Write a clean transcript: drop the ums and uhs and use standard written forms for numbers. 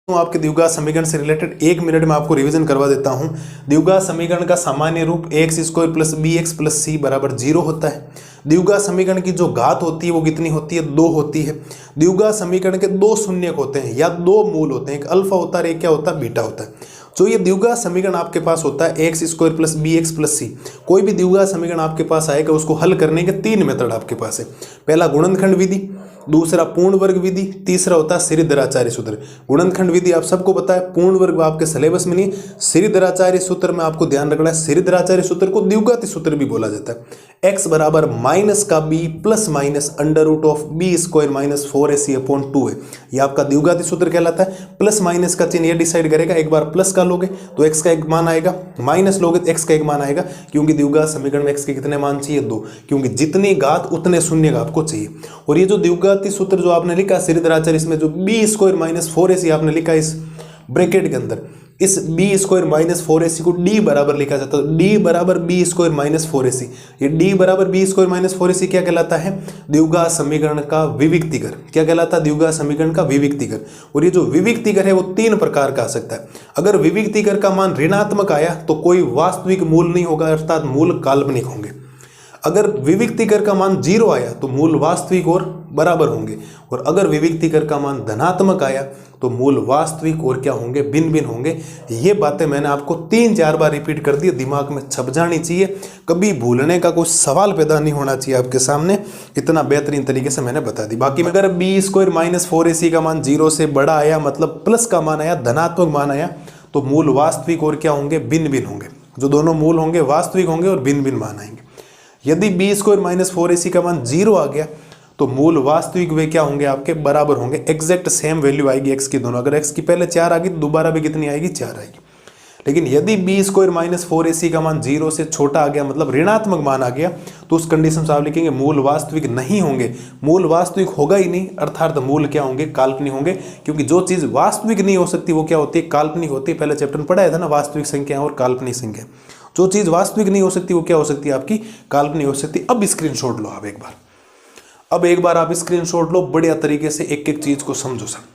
आपके द्विघात समीकरण से रिलेटेड 1 मिनट में आपको रिवीजन करवा देता हूं। द्विघात समीकरण का सामान्य रूप x square plus b x plus c बराबर 0 होता है। द्विघात समीकरण की जो घात होती है वो कितनी होती है, 2 होती है। द्विघात समीकरण के 2 शून्यक होते हैं या 2 मूल होते हैं, एक अल्फा होता है, एक क्या होता है, बीटा होता है। जो ये द्विघात समीकरण आपके पास होता है x square plus b x plus c, कोई भी द्विघात समीकरण आपके पास आएगा उसको हल करने के 3 मेथड आपके पास है। पहला गुणनखंड विधि, दूसरा पूर्ण वर्ग विधि, तीसरा होता है श्रीधराचार्य सूत्र। गुणनखंड विधि आप सबको पता है, पूर्ण वर्ग आपके सिलेबस में नहीं। श्रीधराचार्य सूत्र में आपको ध्यान रखना है, श्रीधराचार्य सूत्र को द्विघाती सूत्र भी बोला जाता है। x बराबर माइनस का b plus minus under root of B square minus 4ac upon 2 है। ये आपका द्विघाती सूत्र कहलाता है। प्लस माइनस का चिन्ह ये डिसाइड करेगा, एक बार प्लस का लोगे तो x का एक मान आएगा, माइनस लोगे तो x का एक मान आएगा, क्योंकि द्विघात समीकरण में x के कितने मान चाहिए, 2, क्योंकि जितनी घात उतने शून्य आपको चाहिए। और ये जो द्विघाती सूत्र जो आपने लिखा श्रीधराचार्य, इसमें जो बी स्क्वायर माइनस 4ac आपने लिखा इस ब्रैकेट के अंदर, इस बी स्क्वायर माइनस 4ac को d बराबर लिखा जाता है। d बराबर बी स्क्वायर माइनस 4ac, ये d बराबर बी स्क्वायर माइनस 4ac क्या कहलाता है, द्विघात समीकरण का विविक्तिकर। क्या कहलाता है, द्विघात समीकरण का विविक्तिकर। और ये जो विविक्तिकर है वो 3 प्रकार का आ सकता है। अगर विविक्तिकर का मान ऋणात्मक आया तो कोई वास्तविक मूल नहीं होगा, अर्थात मूल काल्पनिक होंगे। अगर विविक्तिकर का मान 0 आया तो मूल वास्तविक और बराबर होंगे, और अगर विविक्तिकर का मान धनात्मक आया तो मूल वास्तविक और क्या होंगे, भिन्न भिन्न होंगे। ये बातें मैंने आपको 3-4 बार रिपीट कर दी, दिमाग में छप जानी चाहिए, कभी भूलने का कोई सवाल पैदा नहीं होना चाहिए आपके सामने। इतना बेहतरीन तरीके से मैंने बता दी। बाकी अगर बी स्क्वायर माइनस 4ac का मान 0 से बड़ा आया, मतलब प्लस का मान आया, धनात्मक मान आया, तो मूल वास्तविक और क्या होंगे, भिन्न भिन्न होंगे। जो दोनों मूल होंगे वास्तविक होंगे और भिन्न भिन्न मान आएंगे। यदि बी स्क्वायर माइनस 4ac का मान 0 आ गया तो मूल वास्तविक वे क्या होंगे, आपके बराबर होंगे, एग्जैक्ट सेम वैल्यू आएगी x की दोनों। अगर x की पहले 4 आ गई तो दोबारा भी कितनी आएगी, 4 आएगी। लेकिन यदि बी स्क्वायर माइनस 4ac का मान 0 से छोटा आ गया, मतलब ऋणात्मक मान आ गया, तो उस कंडीशन से आप लिखेंगे मूल वास्तविक नहीं होंगे। मूल वास्तविक होगा ही नहीं, अर्थात मूल क्या होंगे, काल्पनिक होंगे, क्योंकि जो चीज वास्तविक नहीं हो सकती वो क्या होती है, काल्पनिक होती है। पहले चैप्टर में पढ़ाया था ना, वास्तविक संख्या और काल्पनिक संख्या। जो चीज वास्तविक नहीं हो सकती वो क्या हो सकती है, आपकी काल्पनिक हो सकती है। अब स्क्रीनशॉट लो आप एक बार, अब एक बार आप स्क्रीनशॉट लो, बढ़िया तरीके से एक एक चीज को समझो सब।